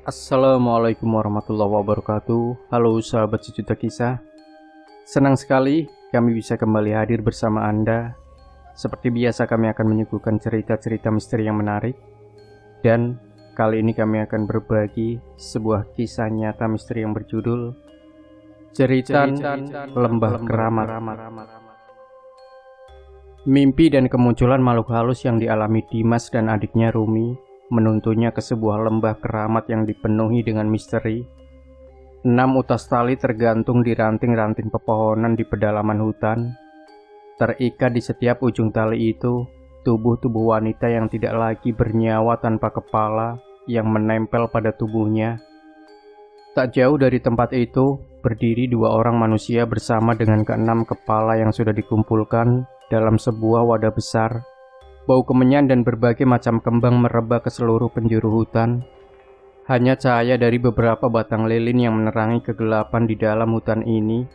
Assalamualaikum warahmatullahi wabarakatuh. Halo sahabat sejuta kisah. Senang sekali kami bisa kembali hadir bersama Anda. Seperti biasa kami akan menyuguhkan cerita-cerita misteri yang menarik. Dan kali ini kami akan berbagi sebuah kisah nyata misteri yang berjudul Cerita Lembah Keramat. Mimpi dan kemunculan makhluk halus yang dialami Dimas dan adiknya Rumi menuntunnya ke sebuah lembah keramat yang dipenuhi dengan misteri. 6 utas tali tergantung di ranting-ranting pepohonan di pedalaman hutan. Terikat di setiap ujung tali itu, tubuh-tubuh wanita yang tidak lagi bernyawa tanpa kepala yang menempel pada tubuhnya. Tak jauh dari tempat itu, berdiri 2 orang manusia bersama dengan ke-6 kepala yang sudah dikumpulkan dalam sebuah wadah besar. Bau kemenyan dan berbagai macam kembang merebak ke seluruh penjuru hutan. Hanya cahaya dari beberapa batang lilin yang menerangi kegelapan di dalam hutan ini.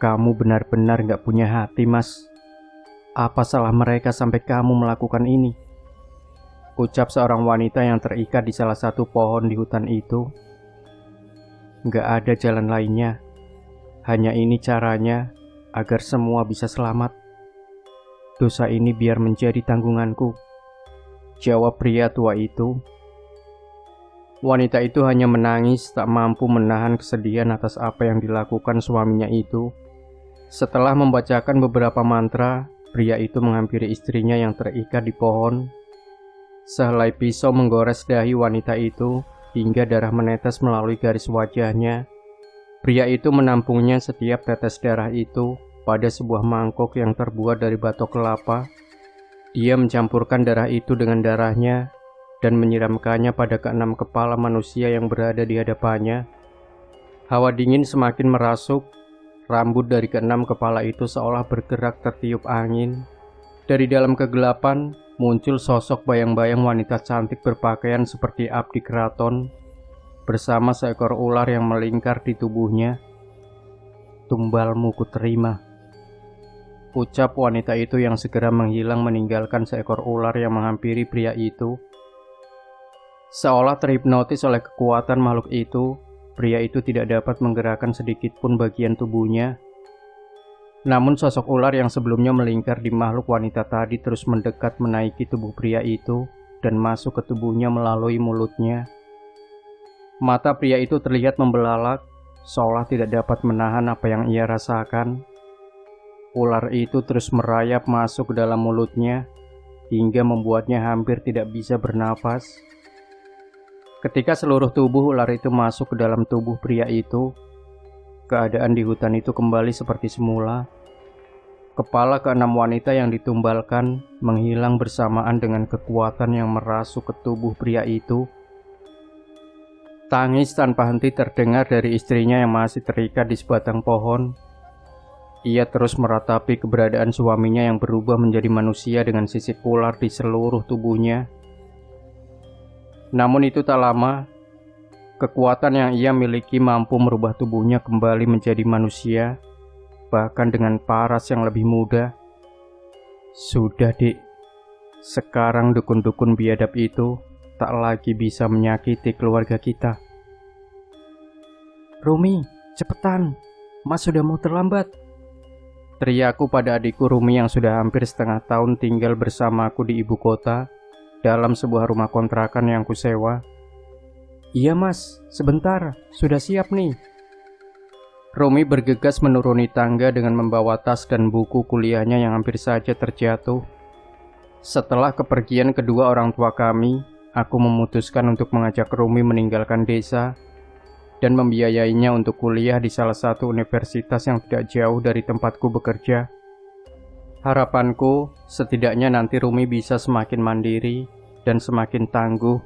Kamu benar-benar gak punya hati, Mas. Apa salah mereka sampai kamu melakukan ini? Ucap seorang wanita yang terikat di salah satu pohon di hutan itu. Gak ada jalan lainnya. Hanya ini caranya agar semua bisa selamat. Dosa ini biar menjadi tanggunganku, jawab pria tua itu. Wanita itu hanya menangis, tak mampu menahan kesedihan atas apa yang dilakukan suaminya itu. Setelah membacakan beberapa mantra, pria itu menghampiri istrinya yang terikat di pohon. Sehelai pisau menggores dahi wanita itu hingga darah menetes melalui garis wajahnya. Pria itu menampungnya setiap tetes darah itu pada sebuah mangkok yang terbuat dari batok kelapa. Dia mencampurkan darah itu dengan darahnya dan menyiramkannya pada ke-6 kepala manusia yang berada di hadapannya. Hawa dingin semakin merasuk. Rambut dari ke-6 kepala itu seolah bergerak tertiup angin. Dari dalam kegelapan muncul sosok bayang-bayang wanita cantik berpakaian seperti abdi keraton bersama seekor ular yang melingkar di tubuhnya. Tumbalmu kuterima, ucap wanita itu yang segera menghilang meninggalkan seekor ular yang menghampiri pria itu. Seolah terhipnotis oleh kekuatan makhluk itu, pria itu tidak dapat menggerakkan sedikit pun bagian tubuhnya. Namun sosok ular yang sebelumnya melingkar di makhluk wanita tadi terus mendekat menaiki tubuh pria itu dan masuk ke tubuhnya melalui mulutnya. Mata pria itu terlihat membelalak, seolah tidak dapat menahan apa yang ia rasakan. Ular itu terus merayap masuk ke dalam mulutnya hingga membuatnya hampir tidak bisa bernafas. Ketika seluruh tubuh ular itu masuk ke dalam tubuh pria itu, keadaan di hutan itu kembali seperti semula. Kepala ke-6 wanita yang ditumbalkan menghilang bersamaan dengan kekuatan yang merasuk ke tubuh pria itu. Tangis tanpa henti terdengar dari istrinya yang masih terikat di sebatang pohon. Ia terus meratapi keberadaan suaminya yang berubah menjadi manusia dengan sisik ular di seluruh tubuhnya. Namun itu tak lama, kekuatan yang ia miliki mampu merubah tubuhnya kembali menjadi manusia, bahkan dengan paras yang lebih muda. Sudah, Dik. Sekarang dukun-dukun biadab itu tak lagi bisa menyakiti keluarga kita. Rumi, cepetan. Mas sudah mau terlambat. Teriakku pada adikku Rumi yang sudah hampir setengah tahun tinggal bersamaku di ibu kota dalam sebuah rumah kontrakan yang kusewa. Iya mas, sebentar, sudah siap nih. Rumi bergegas menuruni tangga dengan membawa tas dan buku kuliahnya yang hampir saja terjatuh. Setelah kepergian kedua orang tua kami, aku memutuskan untuk mengajak Rumi meninggalkan desa dan membiayainya untuk kuliah di salah satu universitas yang tidak jauh dari tempatku bekerja. Harapanku, setidaknya nanti Rumi bisa semakin mandiri dan semakin tangguh,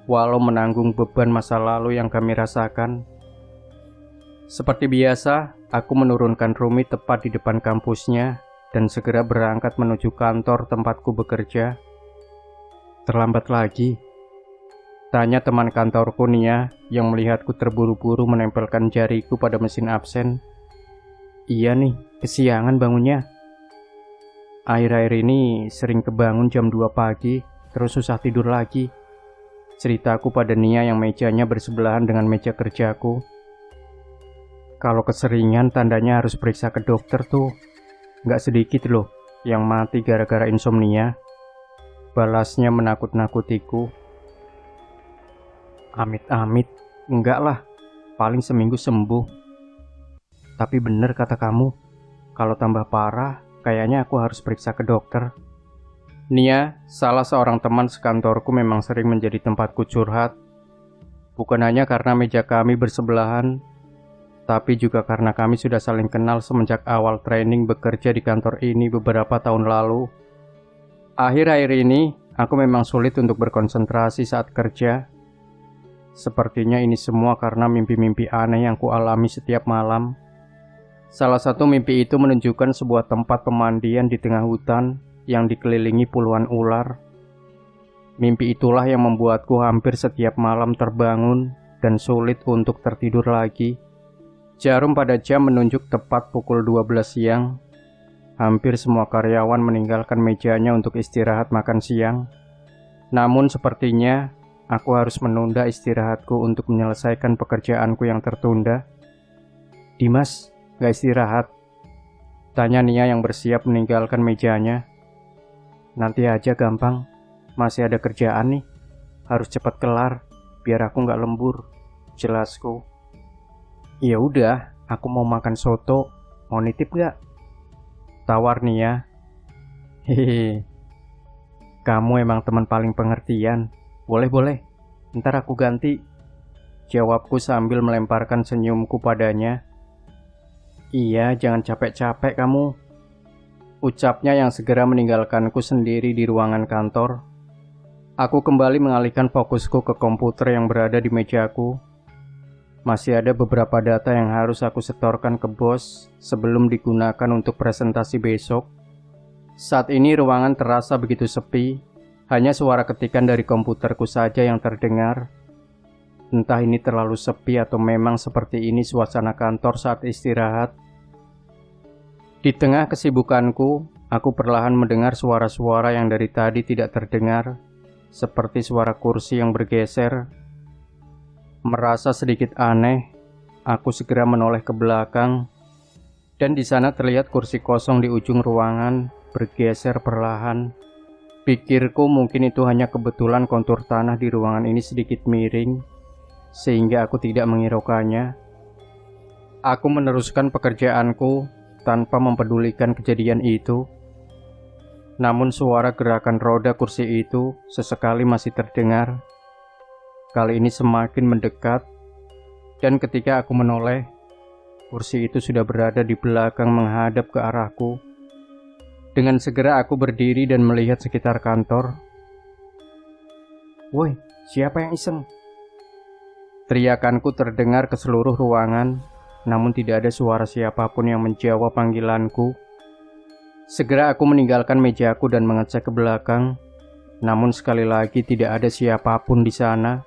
walau menanggung beban masa lalu yang kami rasakan. Seperti biasa, aku menurunkan Rumi tepat di depan kampusnya dan segera berangkat menuju kantor tempatku bekerja. Terlambat lagi, tanya teman kantorku Nia yang melihatku terburu-buru menempelkan jariku pada mesin absen. Iya nih, kesiangan bangunnya. Akhir-akhir ini sering kebangun jam 2 pagi, terus susah tidur lagi. ceritaku pada Nia yang mejanya bersebelahan dengan meja kerjaku. Kalau keseringan tandanya harus periksa ke dokter tuh. Nggak sedikit loh yang mati gara-gara insomnia. Balasnya menakut-nakutiku. Amit-amit, enggak lah, paling seminggu sembuh. Tapi bener kata kamu, kalau tambah parah, kayaknya aku harus periksa ke dokter. Nia, salah seorang teman sekantorku memang sering menjadi tempatku curhat. Bukan hanya karena meja kami bersebelahan, tapi juga karena kami sudah saling kenal semenjak awal training bekerja di kantor ini beberapa tahun lalu. Akhir-akhir ini, aku memang sulit untuk berkonsentrasi saat kerja. Sepertinya ini semua karena mimpi-mimpi aneh yang kualami setiap malam. Salah satu mimpi itu menunjukkan sebuah tempat pemandian di tengah hutan yang dikelilingi puluhan ular. Mimpi itulah yang membuatku hampir setiap malam terbangun dan sulit untuk tertidur lagi. Jarum pada jam menunjuk tepat pukul 12 siang. Hampir semua karyawan meninggalkan mejanya untuk istirahat makan siang. Namun sepertinya aku harus menunda istirahatku untuk menyelesaikan pekerjaanku yang tertunda. Dimas, gak istirahat? Tanya Nia yang bersiap meninggalkan mejanya. Nanti aja gampang, masih ada kerjaan nih. Harus cepat kelar, biar aku gak lembur, jelasku. Ya udah, aku mau makan soto, mau nitip gak? Tawar Nia. Hehehe, kamu emang teman paling pengertian. Boleh, ntar aku ganti, jawabku sambil melemparkan senyumku padanya. Iya, jangan capek-capek kamu, ucapnya yang segera meninggalkanku sendiri di ruangan kantor. Aku kembali mengalihkan fokusku ke komputer yang berada di mejaku. Masih ada beberapa data yang harus aku setorkan ke bos sebelum digunakan untuk presentasi besok. Saat ini ruangan terasa begitu sepi. Hanya suara ketikan dari komputerku saja yang terdengar. Entah ini terlalu sepi atau memang seperti ini suasana kantor saat istirahat. Di tengah kesibukanku, aku perlahan mendengar suara-suara yang dari tadi tidak terdengar, seperti suara kursi yang bergeser. Merasa sedikit aneh, aku segera menoleh ke belakang, dan di sana terlihat kursi kosong di ujung ruangan bergeser perlahan. Pikirku mungkin itu hanya kebetulan kontur tanah di ruangan ini sedikit miring, sehingga aku tidak menghiraukannya. Aku meneruskan pekerjaanku tanpa mempedulikan kejadian itu. Namun suara gerakan roda kursi itu sesekali masih terdengar. Kali ini semakin mendekat, dan ketika aku menoleh, kursi itu sudah berada di belakang menghadap ke arahku. Dengan segera aku berdiri dan melihat sekitar kantor. Woi, siapa yang iseng? Teriakanku terdengar ke seluruh ruangan, namun tidak ada suara siapapun yang menjawab panggilanku. Segera aku meninggalkan mejaku dan mengecek ke belakang, namun sekali lagi tidak ada siapapun di sana.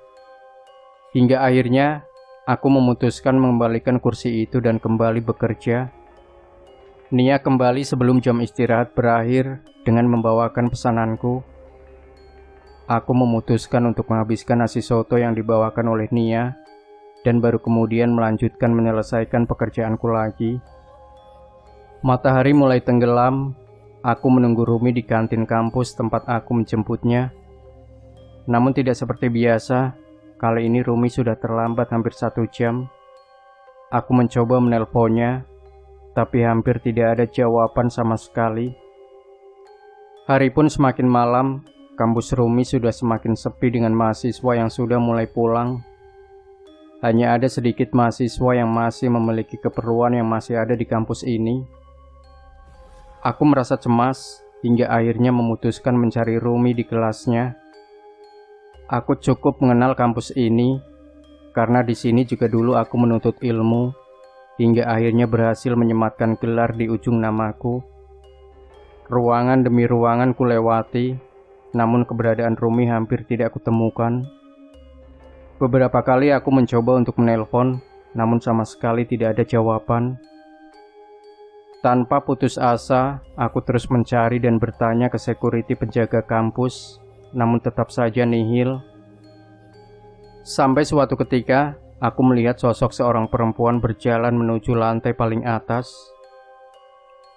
Hingga akhirnya, aku memutuskan mengembalikan kursi itu dan kembali bekerja. Nia kembali sebelum jam istirahat berakhir dengan membawakan pesananku. Aku memutuskan untuk menghabiskan nasi soto yang dibawakan oleh Nia, dan baru kemudian melanjutkan menyelesaikan pekerjaanku lagi. Matahari mulai tenggelam, aku menunggu Rumi di kantin kampus tempat aku menjemputnya. Namun tidak seperti biasa, kali ini Rumi sudah terlambat hampir 1 jam. Aku mencoba menelponnya, tapi hampir tidak ada jawaban sama sekali. Hari pun semakin malam, kampus Rumi sudah semakin sepi dengan mahasiswa yang sudah mulai pulang. Hanya ada sedikit mahasiswa yang masih memiliki keperluan yang masih ada di kampus ini. Aku merasa cemas hingga akhirnya memutuskan mencari Rumi di kelasnya. Aku cukup mengenal kampus ini karena di sini juga dulu aku menuntut ilmu, hingga akhirnya berhasil menyematkan gelar di ujung namaku. Ruangan demi ruangan kulewati, namun keberadaan Rumi hampir tidak kutemukan. Beberapa kali aku mencoba untuk menelpon, namun sama sekali tidak ada jawaban. Tanpa putus asa, aku terus mencari dan bertanya ke security penjaga kampus, namun tetap saja nihil. Sampai suatu ketika, aku melihat sosok seorang perempuan berjalan menuju lantai paling atas.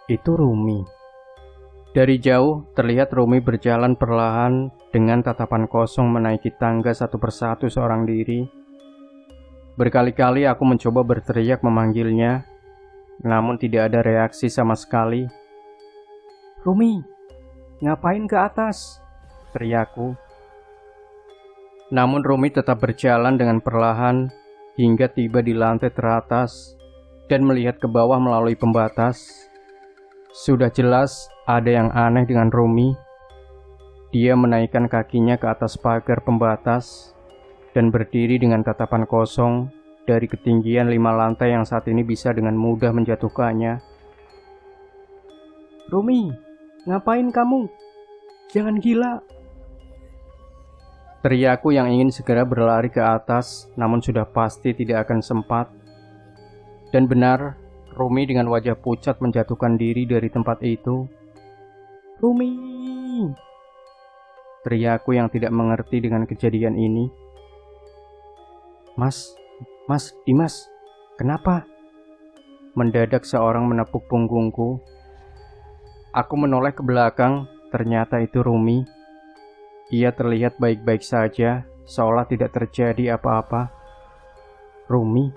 Itu Rumi. Dari jauh, terlihat Rumi berjalan perlahan dengan tatapan kosong menaiki tangga satu persatu seorang diri. Berkali-kali aku mencoba berteriak memanggilnya, namun tidak ada reaksi sama sekali. "Rumi, ngapain ke atas?" teriakku. Namun Rumi tetap berjalan dengan perlahan hingga tiba di lantai teratas dan melihat ke bawah melalui pembatas. Sudah jelas ada yang aneh dengan Rumi. Dia menaikkan kakinya ke atas pagar pembatas dan berdiri dengan tatapan kosong dari ketinggian 5 lantai yang saat ini bisa dengan mudah menjatuhkannya. "Rumi, ngapain kamu? Jangan gila!" teriakku yang ingin segera berlari ke atas, namun sudah pasti tidak akan sempat. Dan benar, Rumi dengan wajah pucat menjatuhkan diri dari tempat itu. "Rumi!" teriakku yang tidak mengerti dengan kejadian ini. Mas, Dimas, kenapa?" Mendadak seorang menepuk punggungku. Aku menoleh ke belakang, ternyata itu Rumi. Ia terlihat baik-baik saja, seolah tidak terjadi apa-apa. "Rumi,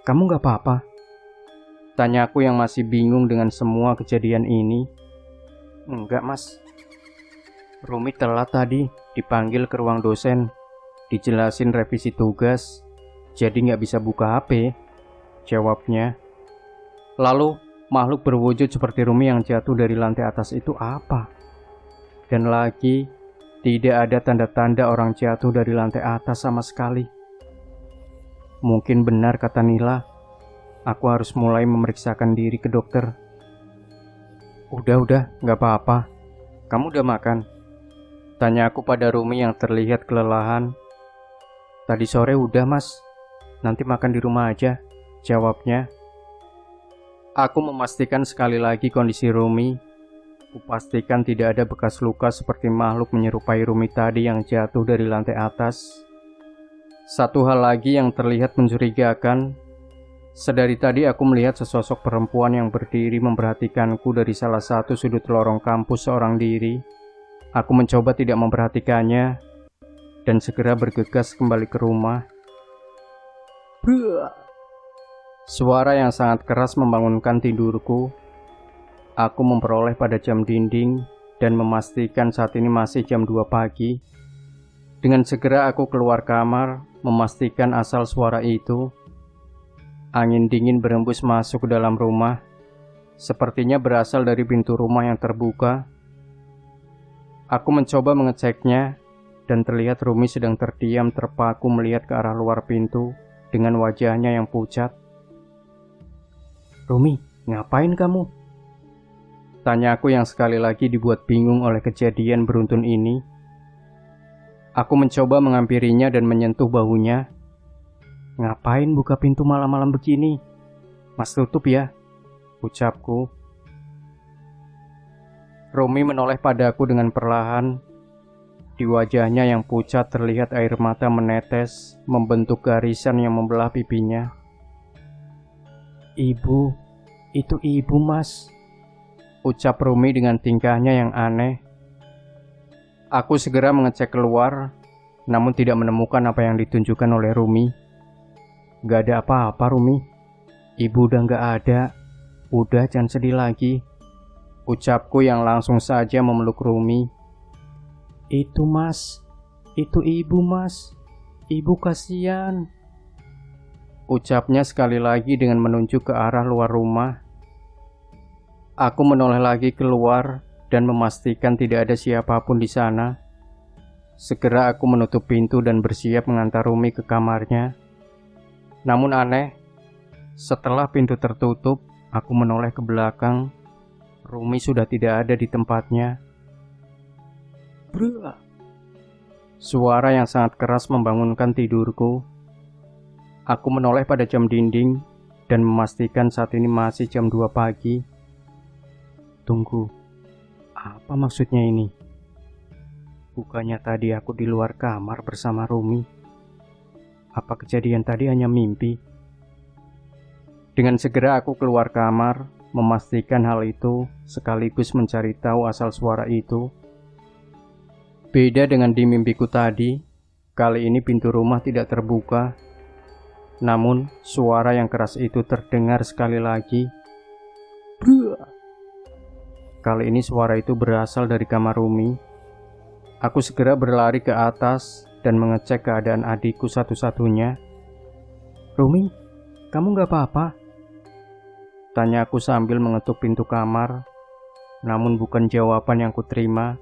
kamu gak apa-apa?" tanyaku yang masih bingung dengan semua kejadian ini. "Enggak, Mas. Rumi telat tadi, dipanggil ke ruang dosen, dijelasin revisi tugas, jadi nggak bisa buka HP," jawabnya. Lalu, makhluk berwujud seperti Rumi yang jatuh dari lantai atas itu apa? Dan lagi, tidak ada tanda-tanda orang jatuh dari lantai atas sama sekali. Mungkin benar kata Nila, aku harus mulai memeriksakan diri ke dokter. Udah, nggak apa-apa. Kamu udah makan?" tanya aku pada Rumi yang terlihat kelelahan. "Tadi sore udah, Mas. Nanti makan di rumah aja," jawabnya. Aku memastikan sekali lagi kondisi Rumi. Kupastikan tidak ada bekas luka seperti makhluk menyerupai Rumi tadi yang jatuh dari lantai atas. Satu hal lagi yang terlihat mencurigakan. Sedari tadi aku melihat sesosok perempuan yang berdiri memperhatikanku dari salah satu sudut lorong kampus seorang diri. Aku mencoba tidak memperhatikannya dan segera bergegas kembali ke rumah. Bruh. Suara yang sangat keras membangunkan tidurku. Aku memperoleh pada jam dinding dan memastikan saat ini masih jam 2 pagi. Dengan segera aku keluar kamar, memastikan asal suara itu. Angin dingin berembus masuk ke dalam rumah. Sepertinya berasal dari pintu rumah yang terbuka. Aku mencoba mengeceknya dan terlihat Rumi sedang terdiam terpaku melihat ke arah luar pintu dengan wajahnya yang pucat. "Rumi, ngapain kamu?" tanya aku yang sekali lagi dibuat bingung oleh kejadian beruntun ini. Aku mencoba menghampirinya dan menyentuh bahunya. "Ngapain buka pintu malam-malam begini? Mas tutup ya," ucapku. Rumi menoleh padaku dengan perlahan. Di wajahnya yang pucat terlihat air mata menetes, membentuk garisan yang membelah pipinya. "Ibu, itu ibu, Mas," ucap Rumi dengan tingkahnya yang aneh. Aku segera mengecek keluar, namun tidak menemukan apa yang ditunjukkan oleh Rumi. "Gak ada apa-apa, Rumi. Ibu udah gak ada. Udah, jangan sedih lagi," ucapku yang langsung saja memeluk Rumi. "Itu, Mas. Itu ibu, Mas. Ibu kasihan," ucapnya sekali lagi dengan menunjuk ke arah luar rumah. Aku menoleh lagi keluar dan memastikan tidak ada siapapun di sana. Segera aku menutup pintu dan bersiap mengantar Rumi ke kamarnya. Namun aneh, setelah pintu tertutup, aku menoleh ke belakang. Rumi sudah tidak ada di tempatnya. Bruh. Suara yang sangat keras membangunkan tidurku. Aku menoleh pada jam dinding dan memastikan saat ini masih jam 2 pagi. Tunggu, apa maksudnya ini? Bukannya tadi aku di luar kamar bersama Rumi? Apa kejadian tadi hanya mimpi? Dengan segera aku keluar kamar, memastikan hal itu, sekaligus mencari tahu asal suara itu. Beda dengan di mimpiku tadi, kali ini pintu rumah tidak terbuka. Namun, suara yang keras itu terdengar sekali lagi. Bruh! Kali ini suara itu berasal dari kamar Rumi. Aku segera berlari ke atas dan mengecek keadaan adikku satu-satunya. Rumi, kamu gak apa-apa? Tanya aku sambil mengetuk pintu kamar. Namun bukan jawaban yang kuterima,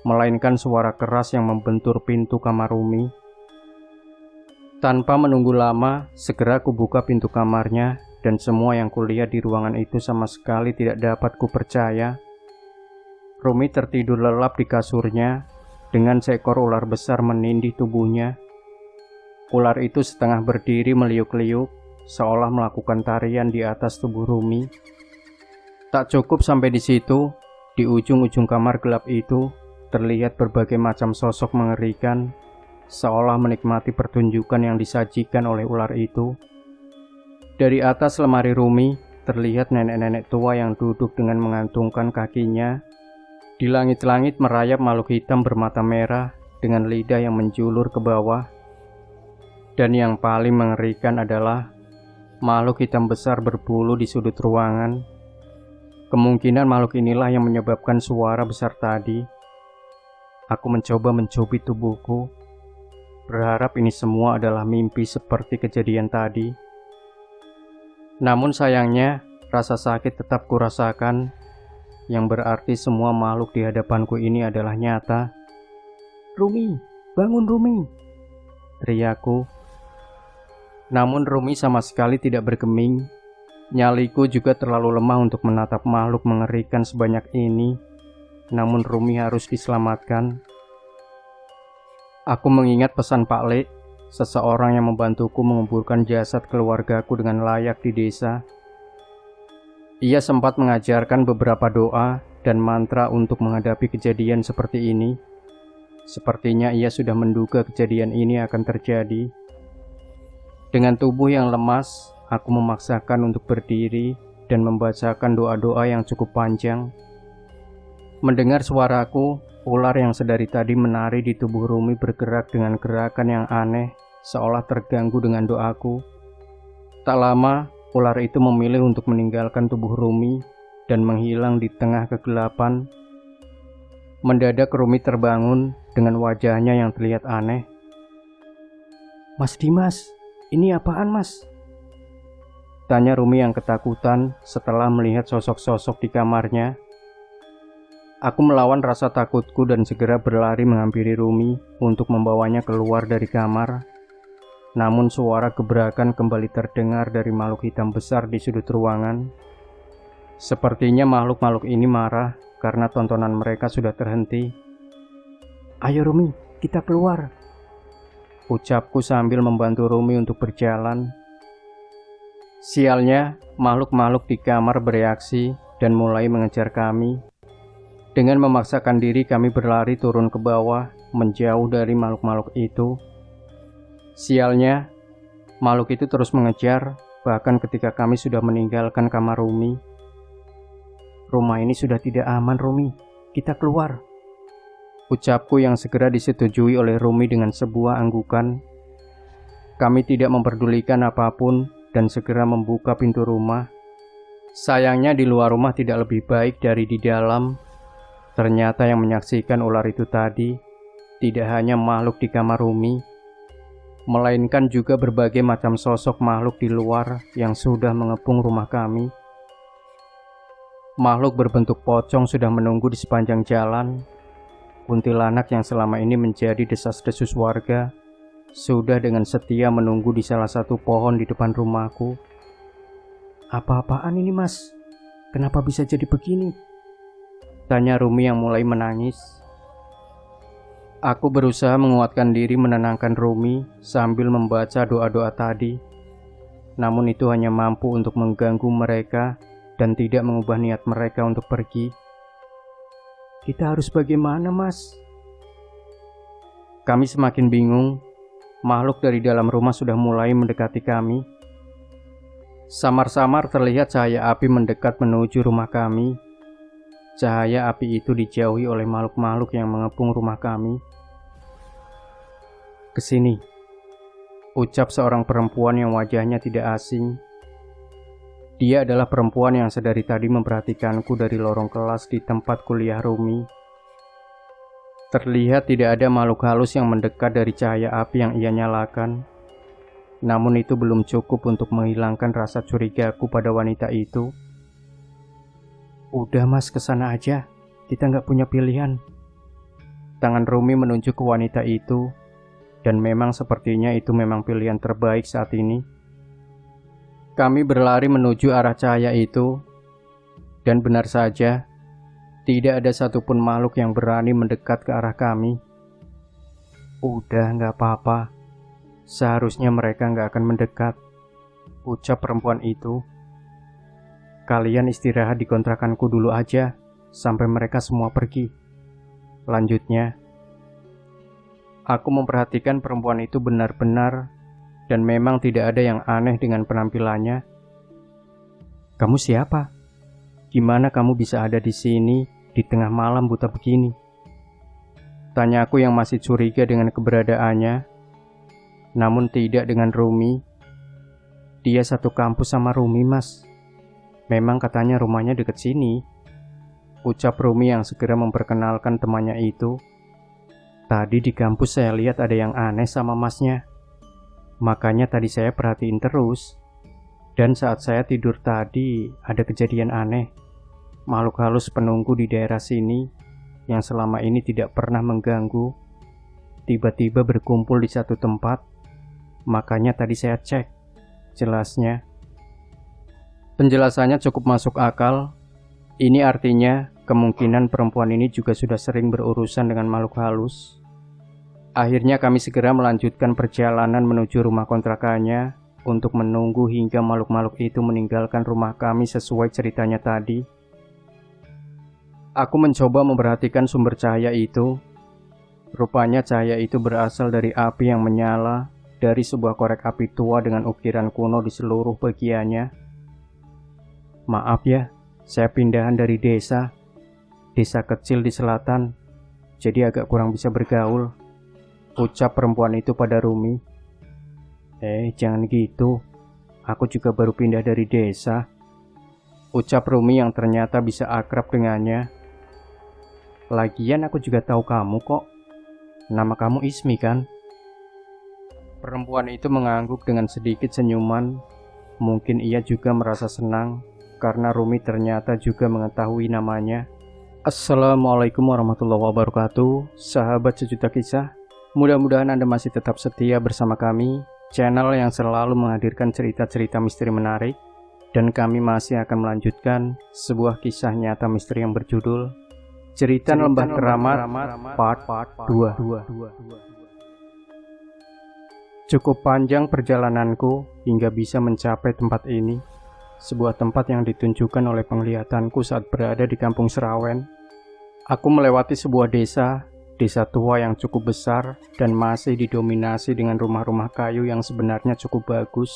melainkan suara keras yang membentur pintu kamar Rumi. Tanpa menunggu lama, segera kubuka pintu kamarnya dan semua yang kulihat di ruangan itu sama sekali tidak dapat kupercaya. Rumi tertidur lelap di kasurnya dengan seekor ular besar menindih tubuhnya. Ular itu setengah berdiri meliuk-liuk, seolah melakukan tarian di atas tubuh Rumi. Tak cukup sampai di situ, di ujung-ujung kamar gelap itu terlihat berbagai macam sosok mengerikan, seolah menikmati pertunjukan yang disajikan oleh ular itu. Dari atas lemari Rumi terlihat nenek-nenek tua yang duduk dengan mengantungkan kakinya. Di langit-langit merayap makhluk hitam bermata merah dengan lidah yang menjulur ke bawah. Dan yang paling mengerikan adalah makhluk hitam besar berbulu di sudut ruangan. Kemungkinan makhluk inilah yang menyebabkan suara besar tadi. Aku mencoba mencubit tubuhku, berharap ini semua adalah mimpi seperti kejadian tadi. Namun sayangnya, rasa sakit tetap kurasakan, yang berarti semua makhluk di hadapanku ini adalah nyata. Rumi, bangun Rumi! Teriakku. Namun Rumi sama sekali tidak bergeming. Nyaliku juga terlalu lemah untuk menatap makhluk mengerikan sebanyak ini. Namun Rumi harus diselamatkan. Aku mengingat pesan Pak Le, seseorang yang membantuku menguburkan jasad keluargaku dengan layak di desa. Ia sempat mengajarkan beberapa doa dan mantra untuk menghadapi kejadian seperti ini. Sepertinya ia sudah menduga kejadian ini akan terjadi. Dengan tubuh yang lemas, aku memaksakan untuk berdiri dan membacakan doa-doa yang cukup panjang. Mendengar suaraku, ular yang sedari tadi menari di tubuh Rumi bergerak dengan gerakan yang aneh, seolah terganggu dengan doaku. Tak lama, ular itu memilih untuk meninggalkan tubuh Rumi dan menghilang di tengah kegelapan. Mendadak Rumi terbangun dengan wajahnya yang terlihat aneh. Mas Dimas, ini apaan mas? Tanya Rumi yang ketakutan setelah melihat sosok-sosok di kamarnya. Aku melawan rasa takutku dan segera berlari menghampiri Rumi untuk membawanya keluar dari kamar. Namun suara gebrakan kembali terdengar dari makhluk hitam besar di sudut ruangan. Sepertinya makhluk-makhluk ini marah karena tontonan mereka sudah terhenti. Ayo Rumi, kita keluar, ucapku sambil membantu Rumi untuk berjalan. Sialnya, makhluk-makhluk di kamar bereaksi dan mulai mengejar kami. Dengan memaksakan diri kami berlari turun ke bawah, menjauh dari makhluk-makhluk itu. Sialnya, makhluk itu terus mengejar, bahkan ketika kami sudah meninggalkan kamar Rumi. Rumah ini sudah tidak aman Rumi, kita keluar, ucapku yang segera disetujui oleh Rumi dengan sebuah anggukan. Kami tidak memperdulikan apapun dan segera membuka pintu rumah. Sayangnya di luar rumah tidak lebih baik dari di dalam. Ternyata yang menyaksikan ular itu tadi tidak hanya makhluk di kamar Rumi, melainkan juga berbagai macam sosok makhluk di luar yang sudah mengepung rumah kami. Makhluk berbentuk pocong sudah menunggu di sepanjang jalan. Kuntilanak yang selama ini menjadi desas-desus warga sudah dengan setia menunggu di salah satu pohon di depan rumahku. Apa-apaan ini mas? Kenapa bisa jadi begini? Tanya Rumi yang mulai menangis. Aku berusaha menguatkan diri menenangkan Rumi sambil membaca doa-doa tadi. Namun itu hanya mampu untuk mengganggu mereka dan tidak mengubah niat mereka untuk pergi. Kita harus bagaimana mas? Kami semakin bingung. makhluk dari dalam rumah sudah mulai mendekati kami. Samar-samar terlihat cahaya api mendekat menuju rumah kami. Cahaya api itu dijauhi oleh makhluk-makhluk yang mengepung rumah kami. "Kesini," ucap seorang perempuan yang wajahnya tidak asing. Dia adalah perempuan yang sedari tadi memperhatikanku dari lorong kelas di tempat kuliah Rumi. Terlihat tidak ada makhluk halus yang mendekat dari cahaya api yang ia nyalakan. Namun itu belum cukup untuk menghilangkan rasa curigaku pada wanita itu. "Udah mas, kesana aja. Kita nggak punya pilihan." Tangan Rumi menunjuk ke wanita itu. Dan memang sepertinya itu memang pilihan terbaik saat ini. Kami berlari menuju arah cahaya itu. Dan benar saja, tidak ada satupun makhluk yang berani mendekat ke arah kami. "Udah, nggak apa-apa. Seharusnya mereka nggak akan mendekat," ucap perempuan itu. "Kalian istirahat di kontrakanku dulu aja, sampai mereka semua pergi," lanjutnya. Aku memperhatikan perempuan itu benar-benar, dan memang tidak ada yang aneh dengan penampilannya. "Kamu siapa? Gimana kamu bisa ada di sini di tengah malam buta begini?" tanya aku yang masih curiga dengan keberadaannya. Namun tidak dengan Rumi. "Dia satu kampus sama Rumi mas. Memang katanya rumahnya dekat sini," ucap Rumi yang segera memperkenalkan temannya itu. "Tadi di kampus saya lihat ada yang aneh sama masnya. Makanya tadi saya perhatiin terus. Dan saat saya tidur tadi ada kejadian aneh. Makhluk halus penunggu di daerah sini yang selama ini tidak pernah mengganggu, tiba-tiba berkumpul di satu tempat. Makanya tadi saya cek," jelasnya. Penjelasannya cukup masuk akal. Ini artinya kemungkinan perempuan ini juga sudah sering berurusan dengan makhluk halus. Akhirnya kami segera melanjutkan perjalanan menuju rumah kontrakannya untuk menunggu hingga makhluk-makhluk itu meninggalkan rumah kami sesuai ceritanya tadi. Aku mencoba memperhatikan sumber cahaya itu. Rupanya cahaya itu berasal dari api yang menyala dari sebuah korek api tua dengan ukiran kuno di seluruh bagiannya. "Maaf ya, saya pindahan dari desa kecil di selatan, jadi agak kurang bisa bergaul," ucap perempuan itu pada Rumi. Jangan gitu. Aku juga baru pindah dari desa," ucap Rumi yang ternyata bisa akrab dengannya. "Lagian aku juga tahu kamu kok. Nama kamu Ismi kan?" Perempuan itu mengangguk dengan sedikit senyuman. Mungkin ia juga merasa senang karena Rumi ternyata juga mengetahui namanya. Assalamualaikum warahmatullahi wabarakatuh, sahabat sejuta kisah. Mudah-mudahan Anda masih tetap setia bersama kami, channel yang selalu menghadirkan cerita-cerita misteri menarik. Dan kami masih akan melanjutkan sebuah kisah nyata misteri yang berjudul Cerita Lembah Keramat Part 2. Cukup panjang perjalananku hingga bisa mencapai tempat ini. Sebuah tempat yang ditunjukkan oleh penglihatanku saat berada di kampung Serawen. Aku melewati sebuah desa tua yang cukup besar dan masih didominasi dengan rumah-rumah kayu yang sebenarnya cukup bagus.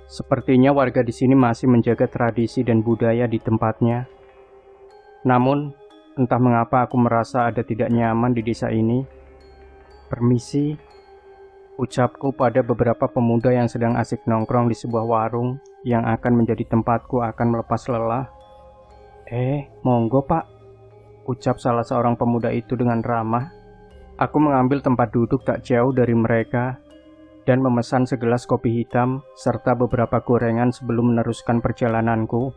Sepertinya warga di sini masih menjaga tradisi dan budaya di tempatnya. Namun, entah mengapa aku merasa ada tidak nyaman di desa ini. "Permisi," ucapku pada beberapa pemuda yang sedang asik nongkrong di sebuah warung yang akan menjadi tempatku akan melepas lelah. Monggo pak," ucap salah seorang pemuda itu dengan ramah. Aku mengambil tempat duduk tak jauh dari mereka dan memesan segelas kopi hitam serta beberapa gorengan sebelum meneruskan perjalananku.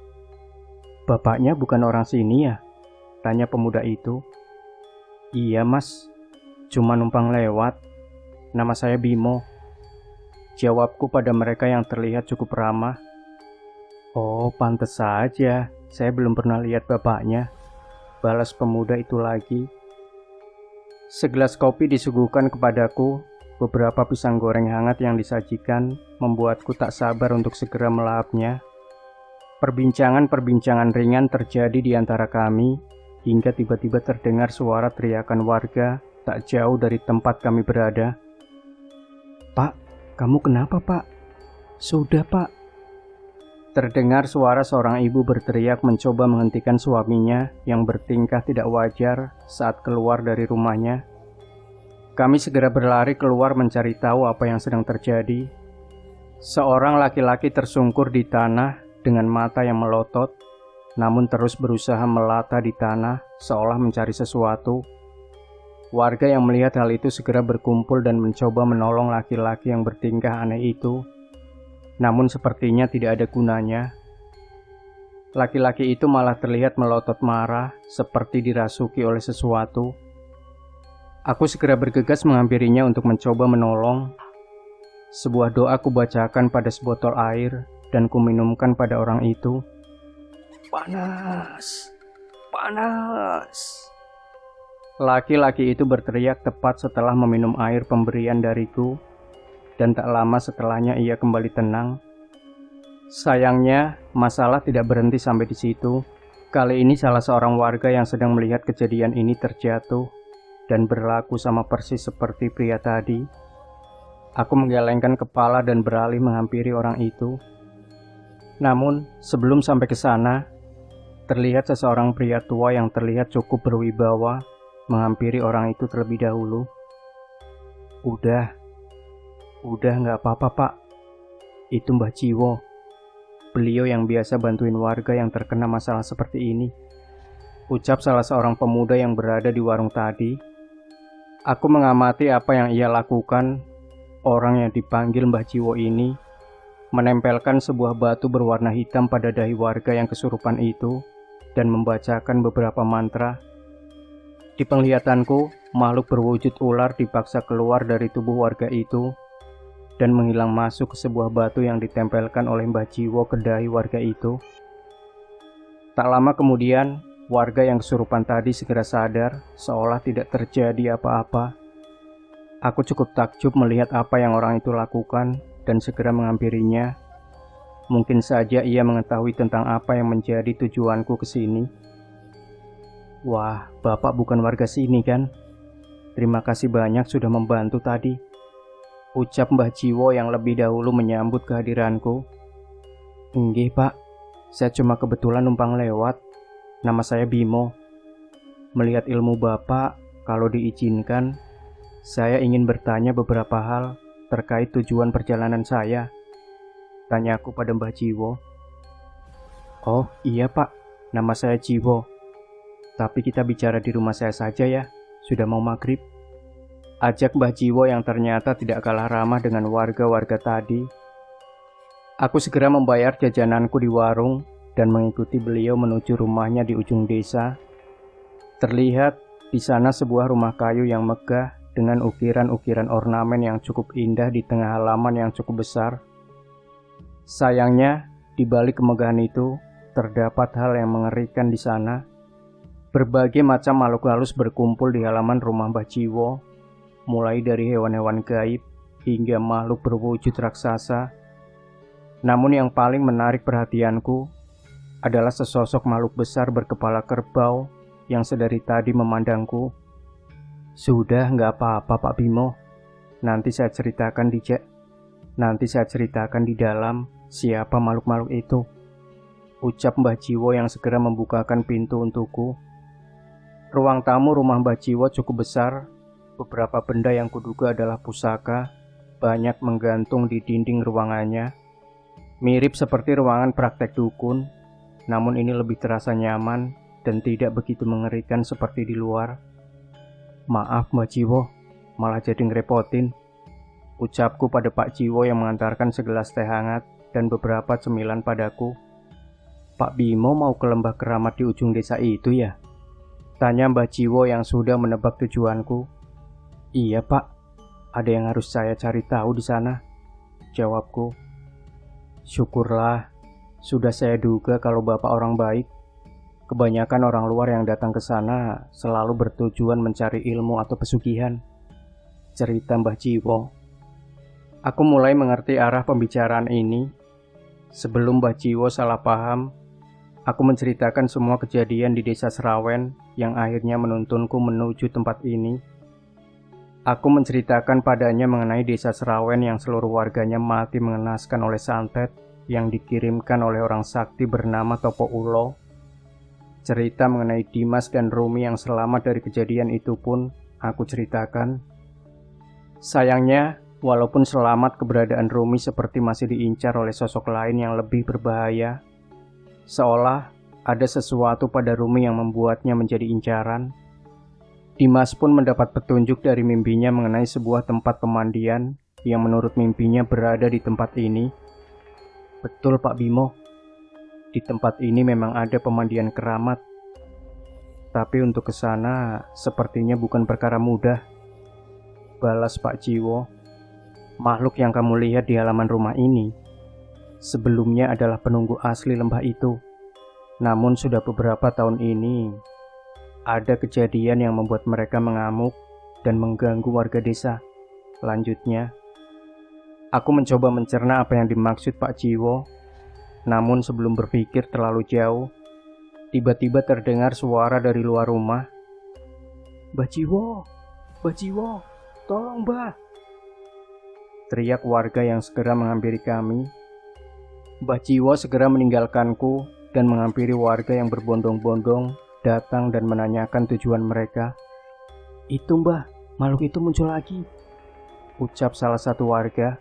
"Bapaknya bukan orang sini ya?" tanya pemuda itu. "Iya mas, cuma numpang lewat. Nama saya Bimo," jawabku pada mereka yang terlihat cukup ramah. "Oh, pantes saja, saya belum pernah lihat bapaknya," balas pemuda itu lagi. Segelas kopi disuguhkan kepadaku. Beberapa pisang goreng hangat yang disajikan membuatku tak sabar untuk segera melahapnya. Perbincangan-perbincangan ringan terjadi di antara kami, hingga tiba-tiba terdengar suara teriakan warga tak jauh dari tempat kami berada. Pak, kamu kenapa, Pak? Sudah, Pak. Terdengar suara seorang ibu berteriak mencoba menghentikan suaminya yang bertingkah tidak wajar saat keluar dari rumahnya. Kami segera berlari keluar mencari tahu apa yang sedang terjadi. Seorang laki-laki tersungkur di tanah dengan mata yang melotot, namun terus berusaha melata di tanah seolah mencari sesuatu. Warga yang melihat hal itu segera berkumpul dan mencoba menolong laki-laki yang bertingkah aneh itu. Namun sepertinya tidak ada gunanya. Laki-laki itu malah terlihat melotot marah seperti dirasuki oleh sesuatu. Aku segera bergegas menghampirinya untuk mencoba menolong. Sebuah doa kubacakan pada sebotol air dan kuminumkan pada orang itu. Panas, panas. Laki-laki itu berteriak tepat setelah meminum air pemberian dariku, dan tak lama setelahnya ia kembali tenang. Sayangnya, masalah tidak berhenti sampai di situ. Kali ini salah seorang warga yang sedang melihat kejadian ini terjatuh dan berlaku sama persis seperti pria tadi. Aku menggelengkan kepala dan beralih menghampiri orang itu. Namun, sebelum sampai ke sana, terlihat seseorang pria tua yang terlihat cukup berwibawa menghampiri orang itu terlebih dahulu. Udah nggak apa-apa, Pak. Itu Mbah Jiwo. Beliau yang biasa bantuin warga yang terkena masalah seperti ini. Ucap salah seorang pemuda yang berada di warung tadi. Aku mengamati apa yang ia lakukan. Orang yang dipanggil Mbah Jiwo ini menempelkan sebuah batu berwarna hitam pada dahi warga yang kesurupan itu dan membacakan beberapa mantra. Di penglihatanku, makhluk berwujud ular dipaksa keluar dari tubuh warga itu dan menghilang masuk ke sebuah batu yang ditempelkan oleh Mbah Jiwo ke dahi warga itu. Tak lama kemudian, warga yang kesurupan tadi segera sadar seolah tidak terjadi apa-apa. Aku cukup takjub melihat apa yang orang itu lakukan dan segera menghampirinya. Mungkin saja ia mengetahui tentang apa yang menjadi tujuanku ke sini. Wah, Bapak bukan warga sini kan? Terima kasih banyak sudah membantu tadi. Ucap Mbah Jiwo yang lebih dahulu menyambut kehadiranku. Nggih, Pak. Saya cuma kebetulan numpang lewat. Nama saya Bimo. Melihat ilmu Bapak, kalau diizinkan, saya ingin bertanya beberapa hal terkait tujuan perjalanan saya. Tanyaku pada Mbah Jiwo. Oh, iya, Pak. Nama saya Jiwo. Tapi kita bicara di rumah saya saja ya. Sudah mau maghrib. Ajak Mbah Jiwo yang ternyata tidak kalah ramah dengan warga-warga tadi. Aku segera membayar jajananku di warung dan mengikuti beliau menuju rumahnya di ujung desa. Terlihat di sana sebuah rumah kayu yang megah dengan ukiran-ukiran ornamen yang cukup indah di tengah halaman yang cukup besar. Sayangnya, di balik kemegahan itu terdapat hal yang mengerikan di sana. Berbagai macam makhluk halus berkumpul di halaman rumah Mbah Jiwo, mulai dari hewan-hewan gaib hingga makhluk berwujud raksasa. Namun yang paling menarik perhatianku adalah sesosok makhluk besar berkepala kerbau yang sedari tadi memandangku. Sudah, nggak apa-apa Pak Bimo. Nanti saya ceritakan di dalam siapa makhluk-makhluk itu. Ucap Mbah Jiwo yang segera membukakan pintu untukku. Ruang tamu rumah Mbah Jiwo cukup besar. Beberapa benda yang kuduga adalah pusaka banyak menggantung di dinding ruangannya. Mirip seperti ruangan praktek dukun, namun ini lebih terasa nyaman dan tidak begitu mengerikan seperti di luar. Maaf Mbah Jiwo, malah jadi ngerepotin. Ucapku pada Pak Jiwo yang mengantarkan segelas teh hangat dan beberapa cemilan padaku. Pak Bimo mau ke lembah keramat di ujung desa itu ya? Tanya Mbah Jiwo yang sudah menebak tujuanku. Iya Pak, ada yang harus saya cari tahu di sana, jawabku. Syukurlah, sudah saya duga kalau Bapak orang baik. Kebanyakan orang luar yang datang ke sana selalu bertujuan mencari ilmu atau pesugihan, cerita Mbah Jiwo. Aku mulai mengerti arah pembicaraan ini. Sebelum Mbah Jiwo salah paham, aku menceritakan semua kejadian di desa Serawen yang akhirnya menuntunku menuju tempat ini. Aku menceritakan padanya mengenai desa Serawen yang seluruh warganya mati mengenaskan oleh santet yang dikirimkan oleh orang sakti bernama Topo Ulo. Cerita mengenai Dimas dan Rumi yang selamat dari kejadian itu pun aku ceritakan. Sayangnya, walaupun selamat, keberadaan Rumi seperti masih diincar oleh sosok lain yang lebih berbahaya. Seolah ada sesuatu pada Rumi yang membuatnya menjadi incaran. Dimas pun mendapat petunjuk dari mimpinya mengenai sebuah tempat pemandian yang menurut mimpinya berada di tempat ini. Betul Pak Bimo, di tempat ini memang ada pemandian keramat. Tapi untuk ke sana sepertinya bukan perkara mudah. Balas Pak Jiwo, makhluk yang kamu lihat di halaman rumah ini sebelumnya adalah penunggu asli lembah itu. Namun sudah beberapa tahun ini ada kejadian yang membuat mereka mengamuk dan mengganggu warga desa. Lanjutnya, aku mencoba mencerna apa yang dimaksud Pak Jiwo. Namun sebelum berpikir terlalu jauh, tiba-tiba terdengar suara dari luar rumah. Mbak Jiwo, tolong Mbak! Teriak warga yang segera menghampiri kami. Mbak Jiwo segera meninggalkanku dan menghampiri warga yang berbondong-bondong datang dan menanyakan tujuan mereka. Itu Mbah, makhluk itu muncul lagi, ucap salah satu warga.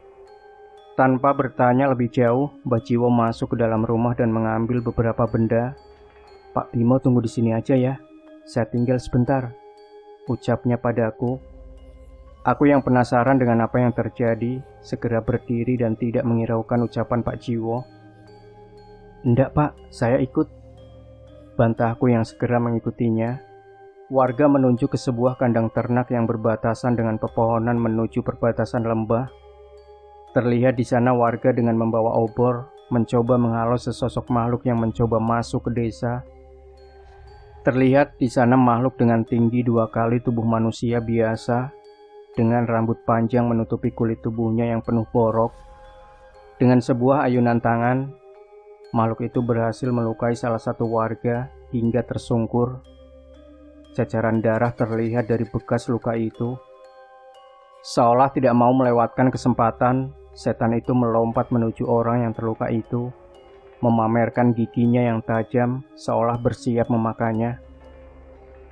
Tanpa bertanya lebih jauh, Mbak Jiwo masuk ke dalam rumah dan mengambil beberapa benda. Pak Bimo tunggu di sini aja ya, saya tinggal sebentar, ucapnya padaku. Aku yang penasaran dengan apa yang terjadi, segera berdiri dan tidak menghiraukan ucapan Pak Jiwo. Enggak Pak, saya ikut, bantahku yang segera mengikutinya. Warga menunjuk ke sebuah kandang ternak yang berbatasan dengan pepohonan menuju perbatasan lembah. Terlihat di sana warga dengan membawa obor mencoba menghalau sesosok makhluk yang mencoba masuk ke desa. Terlihat di sana makhluk dengan tinggi 2 kali tubuh manusia biasa, dengan rambut panjang menutupi kulit tubuhnya yang penuh borok. Dengan sebuah ayunan tangan, makhluk itu berhasil melukai salah satu warga hingga tersungkur. Cacaran darah terlihat dari bekas luka itu. Seolah tidak mau melewatkan kesempatan, setan itu melompat menuju orang yang terluka itu, memamerkan giginya yang tajam seolah bersiap memakannya.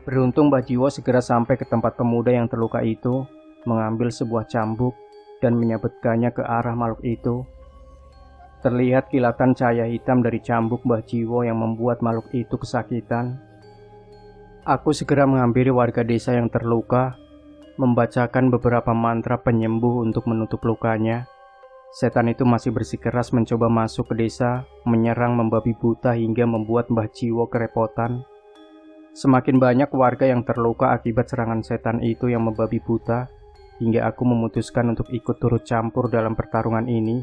Beruntung Mbah Jiwo segera sampai ke tempat pemuda yang terluka itu, mengambil sebuah cambuk dan menyabetkannya ke arah makhluk itu. Terlihat kilatan cahaya hitam dari cambuk Mbah Jiwo yang membuat makhluk itu kesakitan. Aku segera menghampiri warga desa yang terluka, membacakan beberapa mantra penyembuh untuk menutup lukanya. Setan itu masih bersikeras mencoba masuk ke desa, menyerang membabi buta hingga membuat Mbah Jiwo kerepotan. Semakin banyak warga yang terluka akibat serangan setan itu yang membabi buta, hingga aku memutuskan untuk ikut turut campur dalam pertarungan ini.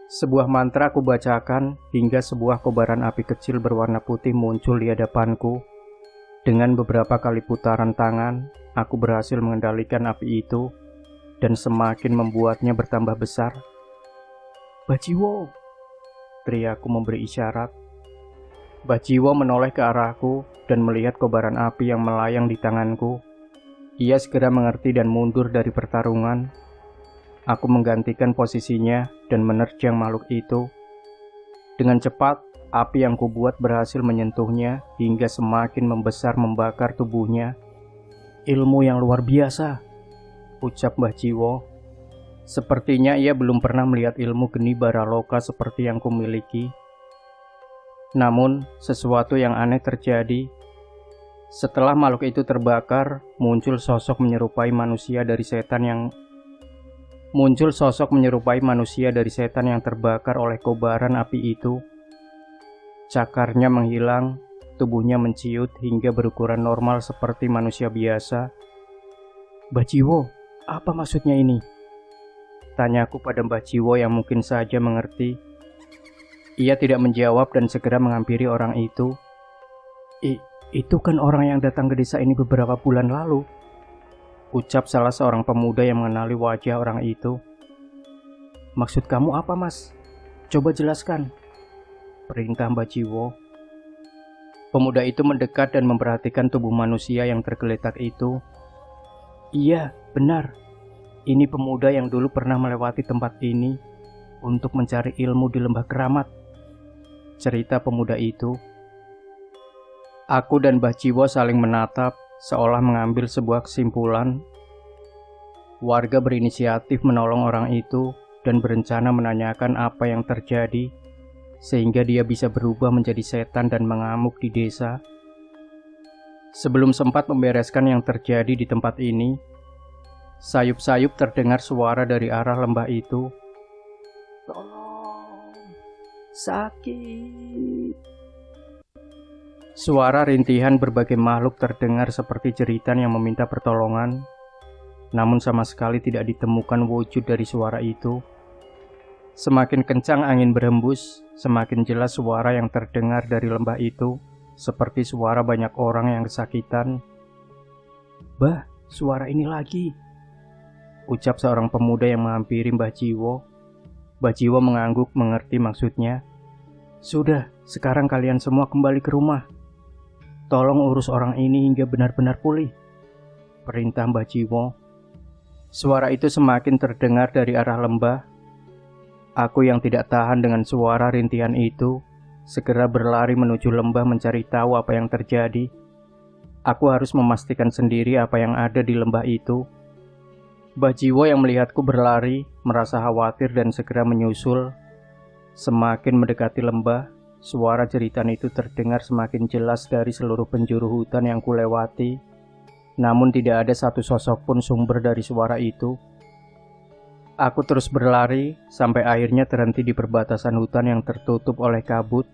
Sebuah mantra aku bacakan hingga sebuah kobaran api kecil berwarna putih muncul di hadapanku. Dengan beberapa kali putaran tangan, aku berhasil mengendalikan api itu dan semakin membuatnya bertambah besar. Bajiwo, teriakku memberi isyarat. Bajiwo menoleh ke arahku dan melihat kobaran api yang melayang di tanganku. Ia segera mengerti dan mundur dari pertarungan. Aku menggantikan posisinya dan menerjang makhluk itu. Dengan cepat, api yang kubuat berhasil menyentuhnya hingga semakin membesar membakar tubuhnya. Ilmu yang luar biasa, ucap Mbah Jiwo. Sepertinya ia belum pernah melihat ilmu geni baraloka seperti yang kumiliki. Namun, sesuatu yang aneh terjadi. Setelah makhluk itu terbakar, muncul sosok menyerupai manusia dari setan yang terbakar oleh kobaran api itu. Cakarnya menghilang, tubuhnya menciut hingga berukuran normal seperti manusia biasa. Mbah Jiwo, apa maksudnya ini? Tanyaku pada Mbah Jiwo yang mungkin saja mengerti. Ia tidak menjawab dan segera menghampiri orang itu. Itu kan orang yang datang ke desa ini beberapa bulan lalu, ucap salah seorang pemuda yang mengenali wajah orang itu. Maksud kamu apa, Mas? Coba jelaskan, perintah Mbah Jiwo. Pemuda itu mendekat dan memperhatikan tubuh manusia yang tergeletak itu. Iya, Benar, ini pemuda yang dulu pernah melewati tempat ini untuk mencari ilmu di lembah keramat. Cerita pemuda itu. Aku dan Mbah Jiwo saling menatap seolah mengambil sebuah kesimpulan. Warga berinisiatif menolong orang itu dan berencana menanyakan apa yang terjadi sehingga dia bisa berubah menjadi setan dan mengamuk di desa. Sebelum sempat membereskan yang terjadi di tempat ini, sayup-sayup terdengar suara dari arah lembah itu. Tolong, sakit. Suara rintihan berbagai makhluk terdengar seperti jeritan yang meminta pertolongan, namun sama sekali tidak ditemukan wujud dari suara itu. Semakin kencang angin berhembus, semakin jelas suara yang terdengar dari lembah itu, seperti suara banyak orang yang kesakitan. Bah, suara ini lagi, ucap seorang pemuda yang menghampiri Mbah Jiwo. Mbah Jiwo mengangguk mengerti maksudnya. Sudah, sekarang kalian semua kembali ke rumah. Tolong urus orang ini hingga benar-benar pulih, perintah Mbah Jiwo. Suara itu semakin terdengar dari arah lembah. Aku yang tidak tahan dengan suara rintihan itu, segera berlari menuju lembah mencari tahu apa yang terjadi. Aku harus memastikan sendiri apa yang ada di lembah itu. Mbah Jiwo yang melihatku berlari, merasa khawatir dan segera menyusul. Semakin mendekati lembah, suara jeritan itu terdengar semakin jelas dari seluruh penjuru hutan yang kulewati. Namun tidak ada satu sosok pun sumber dari suara itu. Aku terus berlari sampai akhirnya terhenti di perbatasan hutan yang tertutup oleh kabut.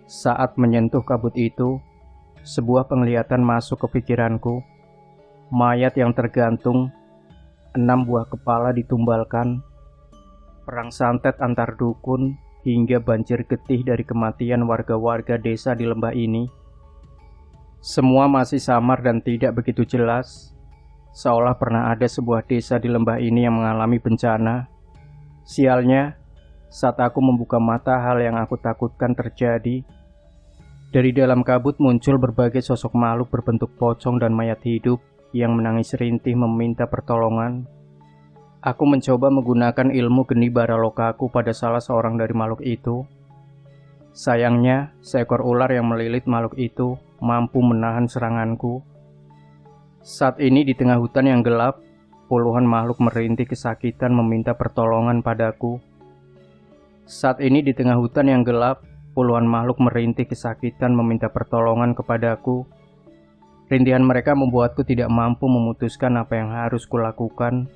Saat menyentuh kabut itu, sebuah penglihatan masuk ke pikiranku. Mayat yang tergantung, 6 buah kepala ditumbalkan, perang santet antar dukun, hingga banjir getih dari kematian warga-warga desa di lembah ini. Semua masih samar dan tidak begitu jelas, seolah pernah ada sebuah desa di lembah ini yang mengalami bencana. Sialnya, saat aku membuka mata hal yang aku takutkan terjadi. Dari dalam kabut muncul berbagai sosok makhluk berbentuk pocong dan mayat hidup yang menangis rintih meminta pertolongan. Aku mencoba menggunakan ilmu geni baralokaku pada salah seorang dari makhluk itu. Sayangnya, seekor ular yang melilit makhluk itu mampu menahan seranganku. Saat ini di tengah hutan yang gelap, puluhan makhluk merintih kesakitan meminta pertolongan padaku. Saat ini di tengah hutan yang gelap, puluhan makhluk merintih kesakitan meminta pertolongan kepadaku. Rintihan mereka membuatku tidak mampu memutuskan apa yang harus kulakukan,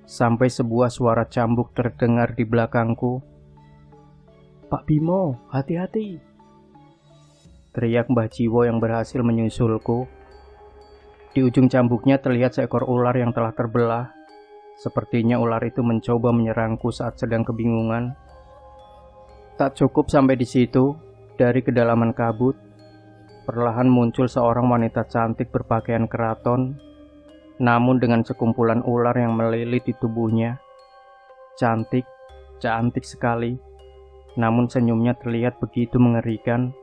sampai sebuah suara cambuk terdengar di belakangku. Pak Bimo, hati-hati, teriak Mbah Jiwo yang berhasil menyusulku. Di ujung cambuknya terlihat seekor ular yang telah terbelah. Sepertinya ular itu mencoba menyerangku saat sedang kebingungan. Tak cukup sampai di situ, dari kedalaman kabut, perlahan muncul seorang wanita cantik berpakaian keraton, namun dengan sekumpulan ular yang melilit di tubuhnya. Cantik, cantik sekali, namun senyumnya terlihat begitu mengerikan.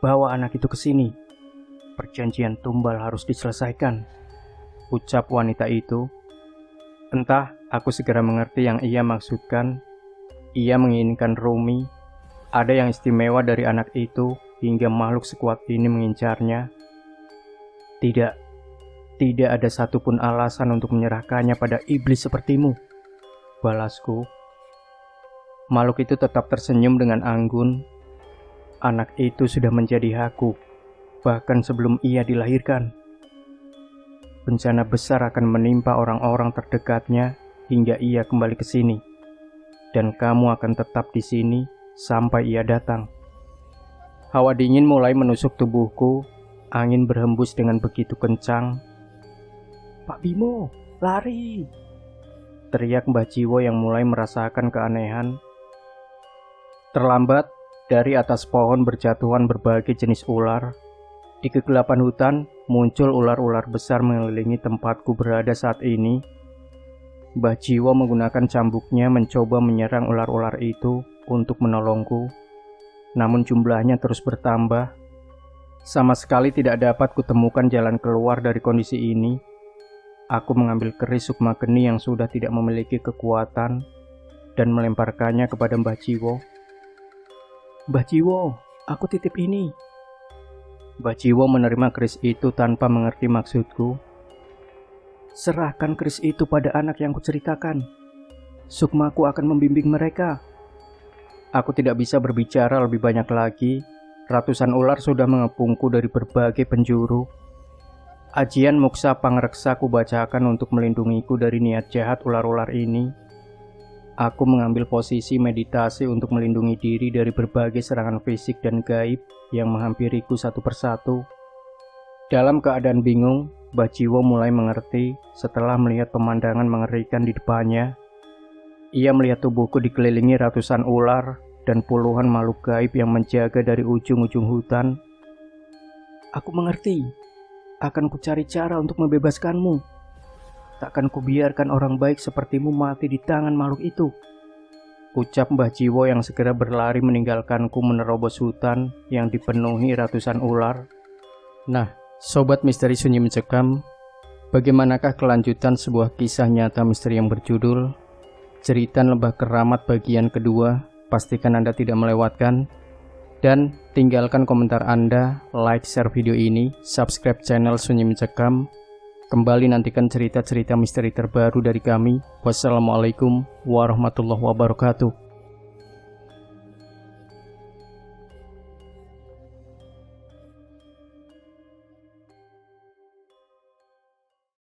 Bawa anak itu ke sini. Perjanjian tumbal harus diselesaikan, ucap wanita itu. Entah, aku segera mengerti yang ia maksudkan. Ia menginginkan Rumi. Ada yang istimewa dari anak itu hingga makhluk sekuat ini mengincarnya. Tidak ada satupun alasan untuk menyerahkannya pada iblis sepertimu, balasku. Makhluk itu tetap tersenyum dengan anggun. Anak itu sudah menjadi hakku, bahkan sebelum ia dilahirkan. Bencana besar akan menimpa orang-orang terdekatnya hingga ia kembali ke sini. Dan kamu akan tetap di sini sampai ia datang. Hawa dingin mulai menusuk tubuhku. Angin berhembus dengan begitu kencang. Pak Bimo, lari! Teriak Mbah Jiwo yang mulai merasakan keanehan. Terlambat, dari atas pohon berjatuhan berbagai jenis ular. Di kegelapan hutan, muncul ular-ular besar mengelilingi tempatku berada saat ini. Mbah Jiwo menggunakan cambuknya mencoba menyerang ular-ular itu untuk menolongku. Namun jumlahnya terus bertambah. Sama sekali tidak dapat kutemukan jalan keluar dari kondisi ini. Aku mengambil keris sukma geni yang sudah tidak memiliki kekuatan dan melemparkannya kepada Mbah Jiwo. "Mbah Jiwo, aku titip ini." Mbah Jiwo menerima keris itu tanpa mengerti maksudku. "Serahkan keris itu pada anak yang kuceritakan. Sukmaku akan membimbing mereka." Aku tidak bisa berbicara lebih banyak lagi. Ratusan ular sudah mengepungku dari berbagai penjuru. Ajian Muksa Pangreksa kubacakan untuk melindungiku dari niat jahat ular-ular ini. Aku mengambil posisi meditasi untuk melindungi diri dari berbagai serangan fisik dan gaib yang menghampiriku satu persatu. Dalam keadaan bingung, Mbah Jiwo mulai mengerti setelah melihat pemandangan mengerikan di depannya. Ia melihat tubuhku dikelilingi ratusan ular dan puluhan makhluk gaib yang menjaga dari ujung-ujung hutan. "Aku mengerti. Akan kucari cara untuk membebaskanmu. Takkan kubiarkan orang baik sepertimu mati di tangan makhluk itu," ucap Mbah Jiwo yang segera berlari meninggalkanku menerobos hutan yang dipenuhi ratusan ular. Nah, Sobat Misteri Sunyi Mencekam, bagaimanakah kelanjutan sebuah kisah nyata misteri yang berjudul Jeritan Lembah Keramat bagian kedua? Pastikan Anda tidak melewatkan. Dan tinggalkan komentar Anda, like, share video ini, subscribe channel Sunyi Mencekam. Kembali nantikan cerita-cerita misteri terbaru dari kami. Wassalamualaikum warahmatullahi wabarakatuh.